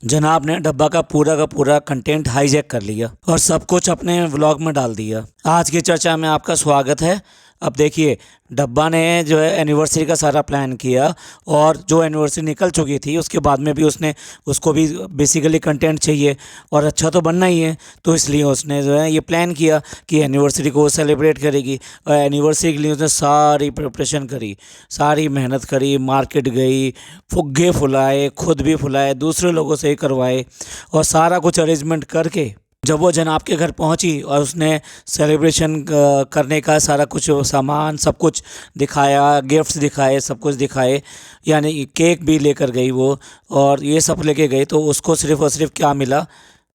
जनाब ने डब्बा का पूरा कंटेंट हाईजैक कर लिया और सब कुछ अपने व्लॉग में डाल दिया। आज की चर्चा में आपका स्वागत है। अब देखिए, डब्बा ने जो है एनिवर्सरी का सारा प्लान किया और जो एनिवर्सरी निकल चुकी थी उसके बाद में भी उसको भी बेसिकली कंटेंट चाहिए और अच्छा तो बनना ही है। तो इसलिए उसने जो है ये प्लान किया कि एनिवर्सरी को वो सेलिब्रेट करेगी और एनिवर्सरी के लिए उसने सारी प्रिपरेशन करी, सारी मेहनत करी, मार्केट गई, फुग्गे फुलाए, खुद भी फुलाए, दूसरे लोगों से ही करवाए और सारा कुछ अरेंजमेंट करके जब वो जनाब के घर पहुंची और उसने सेलिब्रेशन करने का सारा कुछ सामान सब कुछ दिखाया, गिफ्ट्स दिखाए, सब कुछ दिखाए, यानी केक भी लेकर गई वो और ये सब लेके गई। तो उसको सिर्फ़ और सिर्फ क्या मिला,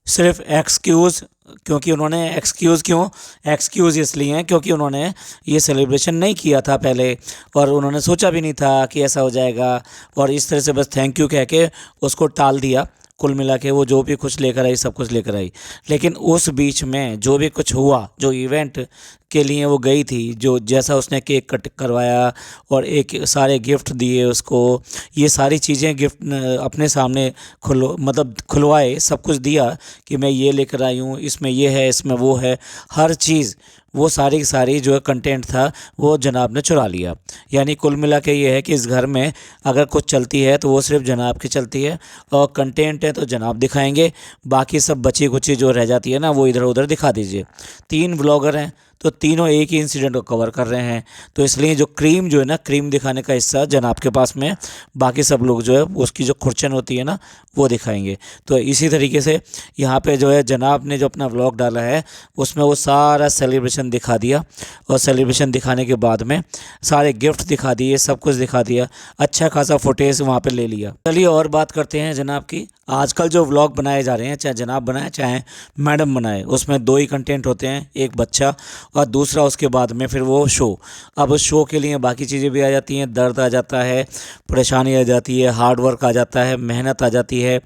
सिर्फ एक्सक्यूज़। क्योंकि उन्होंने एक्सक्यूज़ इसलिए हैं क्योंकि उन्होंने ये सेलिब्रेशन नहीं किया था पहले और उन्होंने सोचा भी नहीं था कि ऐसा हो जाएगा और इस तरह से बस थैंक यू कह के उसको टाल दिया। कुल मिला के वो जो भी कुछ लेकर आई सब कुछ लेकर आई, लेकिन उस बीच में जो भी कुछ हुआ, जो इवेंट के लिए वो गई थी, जो जैसा उसने केक कट करवाया और एक सारे गिफ्ट दिए उसको, ये सारी चीज़ें गिफ्ट अपने सामने खुलवाए, सब कुछ दिया कि मैं ये लेकर आई हूँ, इसमें ये है, इसमें वो है, हर चीज़ वो सारी की सारी जो है कंटेंट था वो जनाब ने चुरा लिया। यानी कुल मिला के ये है कि इस घर में अगर कुछ चलती है तो वो सिर्फ जनाब की चलती है और कंटेंट है तो जनाब दिखाएंगे, बाकी सब बची कुची जो रह जाती है ना वो इधर उधर दिखा दीजिए। 3 व्लॉगर हैं तो तीनों एक ही इंसिडेंट को कवर कर रहे हैं, तो इसलिए जो है ना क्रीम दिखाने का हिस्सा जनाब के पास में, बाकी सब लोग जो है उसकी जो खुरचन होती है ना वो दिखाएंगे। तो इसी तरीके से यहाँ पे जो है जनाब ने जो अपना व्लॉग डाला है उसमें वो सारा सेलिब्रेशन दिखा दिया और सेलिब्रेशन दिखाने के बाद में सारे गिफ्ट दिखा दिए, सब कुछ दिखा दिया, अच्छा खासा फुटेज वहाँ पे ले लिया। चलिए और बात करते हैं जनाब की। आजकल जो व्लॉग बनाए जा रहे हैं, चाहे जनाब बनाए चाहे मैडम बनाए, उसमें 2 ही कंटेंट होते हैं, एक बच्चा और दूसरा उसके बाद में फिर वो शो। अब उस शो के लिए बाकी चीज़ें भी आ जाती हैं, दर्द आ जाता है, परेशानी आ जाती है, हार्ड वर्क आ जाता है, मेहनत आ जाती है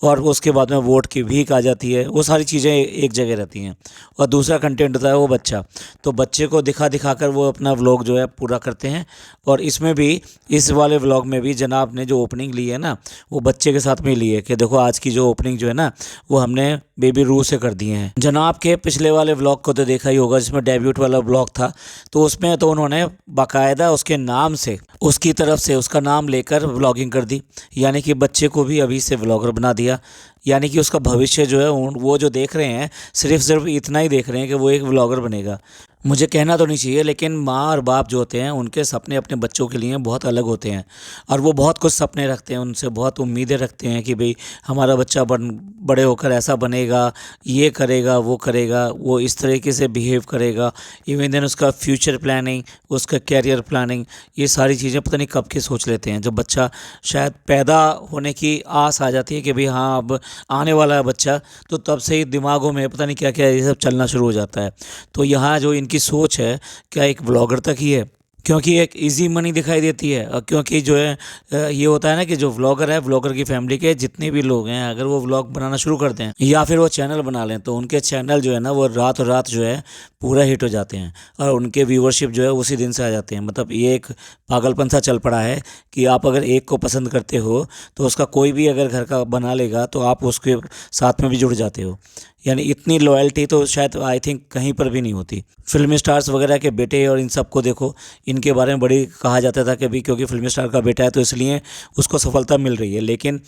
और उसके बाद में वोट की भीख आ जाती है, वो सारी चीज़ें एक जगह रहती हैं। और दूसरा कंटेंट होता है वो बच्चा, तो बच्चे को दिखा दिखा कर वो अपना व्लॉग जो है पूरा करते हैं। और इसमें भी, इस वाले व्लॉग में भी जनाब ने जो ओपनिंग ली है ना वो बच्चे के साथ में ली है कि देखो आज की जो ओपनिंग जो है ना वो हमने बेबी रू से कर दिए हैं। जनाब के पिछले वाले व्लॉग को तो देखा ही होगा जिसमें डेब्यूट वाला व्लॉग था, तो उसमें तो उन्होंने बाकायदा उसके नाम से, उसकी तरफ से उसका नाम लेकर व्लॉगिंग कर दी, यानी कि बच्चे को भी अभी से व्लॉगर बना दिया। यानी कि उसका भविष्य जो है वो जो देख रहे हैं सिर्फ इतना ही देख रहे हैं कि वो एक व्लॉगर बनेगा। मुझे कहना तो नहीं चाहिए लेकिन माँ और बाप जो होते हैं उनके सपने अपने बच्चों के लिए बहुत अलग होते हैं और वो बहुत कुछ सपने रखते हैं, उनसे बहुत उम्मीदें रखते हैं कि भाई हमारा बच्चा बड़े होकर ऐसा बनेगा, ये करेगा, वो करेगा, वो इस तरीके से बिहेव करेगा। इवन देन उसका फ्यूचर प्लानिंग, उसका कैरियर प्लानिंग, ये सारी चीज़ें पता नहीं कब की सोच लेते हैं। जब बच्चा शायद पैदा होने की आस आ जाती है कि भाई हाँ अब आने वाला है बच्चा, तो तब से ही दिमागों में पता नहीं क्या क्या ये सब चलना शुरू हो जाता है। तो यहाँ जो इनकी सोच है क्या एक व्लॉगर तक ही है, क्योंकि एक इजी मनी दिखाई देती है और क्योंकि जो है ये होता है ना कि जो व्लॉगर है, व्लॉगर की फैमिली के जितने भी लोग हैं अगर वो व्लॉग बनाना शुरू कर दें या फिर वो चैनल बना लें तो उनके चैनल जो है ना वो रात रात जो है पूरा हिट हो जाते हैं और उनके व्यूवरशिप जो है उसी दिन से आ जाते हैं। मतलब ये एक पागलपन सा चल पड़ा है कि आप अगर एक को पसंद करते हो तो उसका कोई भी अगर घर का बना लेगा तो आप उसके साथ में भी जुड़ जाते हो। यानी इतनी लॉयल्टी तो शायद आई थिंक कहीं पर भी नहीं होती। फिल्म स्टार्स वगैरह के बेटे और इन सबको देखो, इनके बारे में बड़ी कहा जाता था कि भाई क्योंकि फिल्म स्टार का बेटा है तो इसलिए उसको सफलता मिल रही है, लेकिन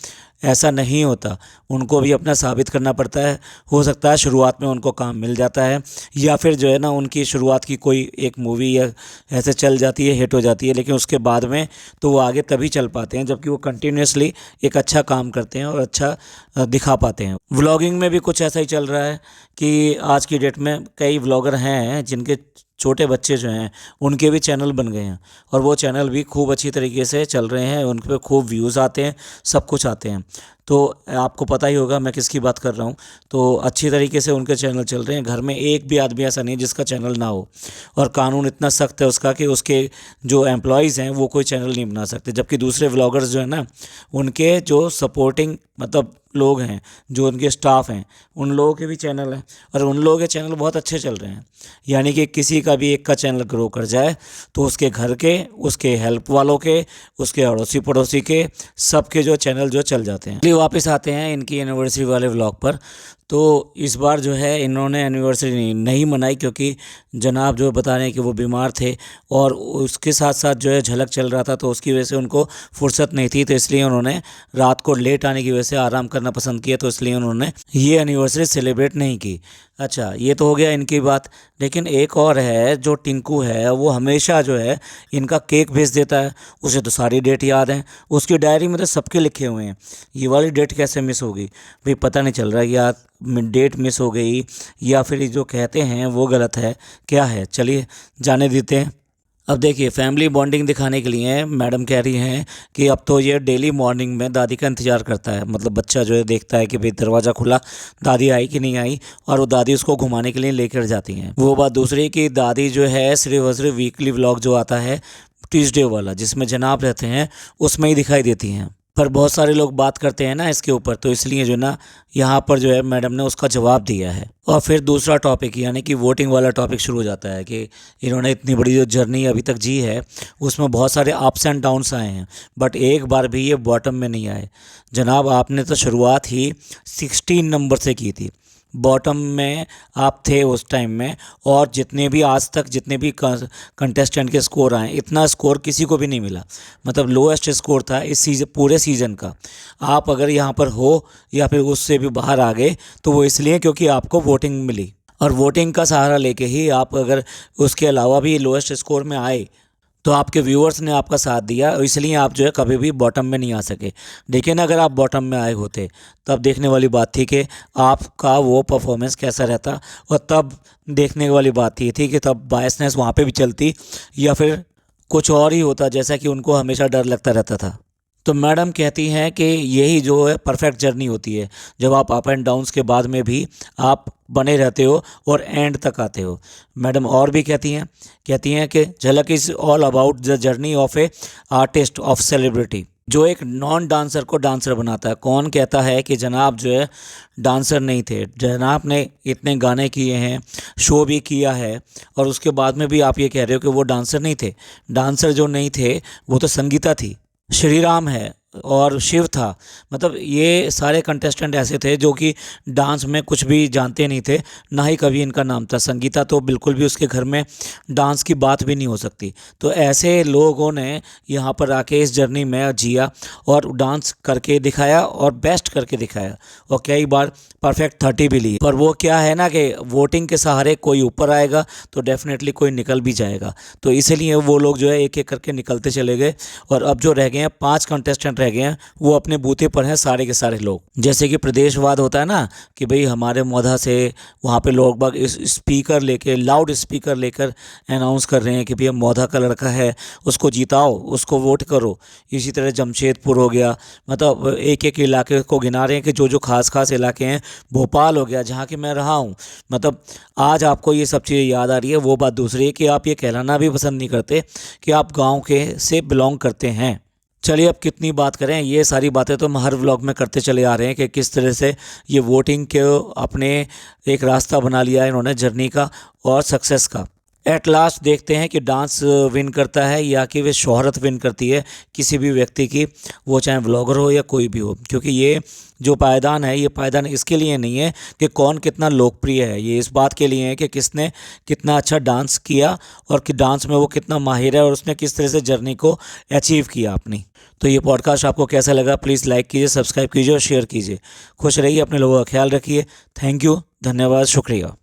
ऐसा नहीं होता। उनको भी अपना साबित करना पड़ता है। हो सकता है शुरुआत में उनको काम मिल जाता है या फिर जो है ना उनकी शुरुआत की कोई एक मूवी या ऐसे चल जाती है, हिट हो जाती है, लेकिन उसके बाद में तो वो आगे तभी चल पाते हैं जबकि वो कंटिन्यूसली एक अच्छा काम करते हैं और अच्छा दिखा पाते हैं। व्लॉगिंग में भी कुछ ऐसा ही चल रहा है कि आज की डेट में कई व्लॉगर हैं जिनके छोटे बच्चे जो हैं उनके भी चैनल बन गए हैं और वो चैनल भी खूब अच्छी तरीके से चल रहे हैं, उन पर खूब व्यूज़ आते हैं, सब कुछ आते हैं। तो आपको पता ही होगा मैं किसकी बात कर रहा हूँ। तो अच्छी तरीके से उनके चैनल चल रहे हैं, घर में एक भी आदमी ऐसा नहीं जिसका चैनल ना हो और कानून इतना सख्त है उसका कि उसके जो एम्प्लॉयज़ हैं वो कोई चैनल नहीं बना सकते, जबकि दूसरे व्लॉगर्स जो है ना उनके जो सपोर्टिंग मतलब लोग हैं, जो उनके स्टाफ हैं, उन लोगों के भी चैनल हैं और उन लोगों के चैनल बहुत अच्छे चल रहे हैं। यानी कि किसी का भी एक का चैनल ग्रो कर जाए तो उसके घर के, उसके हेल्प वालों के, उसके अड़ोसी पड़ोसी के, सबके जो चैनल जो चल जाते हैं। चलिए वापस आते हैं इनकी एनिवर्सरी वाले व्लॉग पर। तो इस बार जो है इन्होंने एनिवर्सरी नहीं मनाई क्योंकि जनाब जो बता रहे हैं कि वो बीमार थे और उसके साथ साथ जो है झलक चल रहा था, तो उसकी वजह से उनको फुर्सत नहीं थी, तो इसलिए उन्होंने रात को लेट आने की वजह से आराम करना पसंद किया, तो इसलिए उन्होंने ये एनिवर्सरी सेलिब्रेट नहीं की। अच्छा, ये तो हो गया इनकी बात। लेकिन एक और है, जो टिंकू है वो हमेशा जो है इनका केक भेज देता है। उसे तो सारी डेट याद हैं, उसकी डायरी में तो सबके लिखे हुए हैं। ये वाली डेट कैसे मिस होगी भाई, पता नहीं चल रहा है या डेट मिस हो गई या फिर ये जो कहते हैं वो गलत है, क्या है। चलिए जाने देते हैं। अब देखिए फैमिली बॉन्डिंग दिखाने के लिए मैडम कह रही हैं कि अब तो ये डेली मॉर्निंग में दादी का इंतज़ार करता है। मतलब बच्चा जो है देखता है कि भाई दरवाज़ा खुला, दादी आई कि नहीं आई, और वो दादी उसको घुमाने के लिए लेकर जाती हैं। वो बात दूसरी कि दादी जो है सिर्फ और सिर्फ वीकली व्लॉग जो आता है ट्यूसडे वाला जिसमें जनाब रहते हैं उसमें ही दिखाई देती हैं। पर बहुत सारे लोग बात करते हैं ना इसके ऊपर, तो इसलिए जो ना यहाँ पर जो है मैडम ने उसका जवाब दिया है। और फिर दूसरा टॉपिक यानी कि वोटिंग वाला टॉपिक शुरू हो जाता है कि इन्होंने इतनी बड़ी जो जर्नी अभी तक जी है उसमें बहुत सारे अप्स एंड डाउन्स आए हैं, बट एक बार भी ये बॉटम में नहीं आए। जनाब आपने तो शुरुआत ही 16 नंबर से की थी, बॉटम में आप थे उस टाइम में, और जितने भी आज तक जितने भी कंटेस्टेंट के स्कोर आए इतना स्कोर किसी को भी नहीं मिला। मतलब लोएस्ट स्कोर था इस सीज़न, पूरे सीज़न का। आप अगर यहाँ पर हो या फिर उससे भी बाहर आ गए तो वो इसलिए क्योंकि आपको वोटिंग मिली, और वोटिंग का सहारा लेके ही आप अगर उसके अलावा भी लोएस्ट स्कोर में आए तो आपके व्यूअर्स ने आपका साथ दिया, इसलिए आप जो है कभी भी बॉटम में नहीं आ सके। लेकिन अगर आप बॉटम में आए होते तब देखने वाली बात थी कि आपका वो परफॉर्मेंस कैसा रहता, और तब देखने वाली बात ये थी कि तब बायसनेस वहाँ पे भी चलती या फिर कुछ और ही होता, जैसा कि उनको हमेशा डर लगता रहता था। तो मैडम कहती हैं कि यही जो है परफेक्ट जर्नी होती है, जब आप अप एंड डाउन्स के बाद में भी आप बने रहते हो और एंड तक आते हो। मैडम और भी कहती हैं कि झलक is all about the journey of a artist of celebrity, जो एक नॉन डांसर को डांसर बनाता है। कौन कहता है कि जनाब जो है डांसर नहीं थे? जनाब ने इतने गाने किए हैं, शो भी किया है, और उसके बाद में भी आप ये कह रहे हो कि वो डांसर नहीं थे। डांसर जो नहीं थे वो तो संगीता थी, श्री राम है और शिव था। मतलब ये सारे कंटेस्टेंट ऐसे थे जो कि डांस में कुछ भी जानते नहीं थे, ना ही कभी इनका नाम था। संगीता तो बिल्कुल भी उसके घर में डांस की बात भी नहीं हो सकती। तो ऐसे लोगों ने यहाँ पर आके इस जर्नी में जिया और डांस करके दिखाया और बेस्ट करके दिखाया, और कई बार परफेक्ट 30 भी ली। पर वो क्या है ना कि वोटिंग के सहारे कोई ऊपर आएगा तो डेफिनेटली कोई निकल भी जाएगा, तो इसीलिए वो लोग जो है एक एक करके निकलते चले गए। और अब जो रह गए हैं 5 कंटेस्टेंट रह गए हैं, वो अपने बूथे पर हैं सारे के सारे लोग। जैसे कि प्रदेशवाद होता है ना कि भाई हमारे मौधा से वहाँ पे लोग बाग इस स्पीकर लेके, लाउड स्पीकर लेकर अनाउंस कर रहे हैं कि भैया मौधा का लड़का है, उसको जिताओ, उसको वोट करो। इसी तरह जमशेदपुर हो गया, मतलब एक एक इलाके को गिना रहे हैं कि जो जो खास खास इलाके हैं। भोपाल हो गया जहाँ कि मैं रहा हूँ। मतलब आज आपको ये सब चीज़ें याद आ रही है। वो बात दूसरी है कि आप ये कहलाना भी पसंद नहीं करते कि आप गाँव के से बिलोंग करते हैं। चलिए अब कितनी बात करें, ये सारी बातें तो हम हर व्लॉग में करते चले आ रहे हैं कि किस तरह से ये वोटिंग के अपने एक रास्ता बना लिया है इन्होंने जर्नी का और सक्सेस का। एट लास्ट देखते हैं कि डांस विन करता है या कि वे शोहरत विन करती है किसी भी व्यक्ति की, वो चाहे व्लॉगर हो या कोई भी हो। क्योंकि ये जो पायदान है, ये पायदान इसके लिए नहीं है कि कौन कितना लोकप्रिय है, ये इस बात के लिए है कि किसने कितना अच्छा डांस किया और कि डांस में वो कितना माहिर है और उसने किस तरह से जर्नी को अचीव किया अपनी। तो ये पॉडकास्ट आपको कैसा लगा प्लीज़ लाइक कीजिए, सब्सक्राइब कीजिए और शेयर कीजिए। खुश रहिए, अपने लोगों का ख्याल रखिए। थैंक यू, धन्यवाद, शुक्रिया।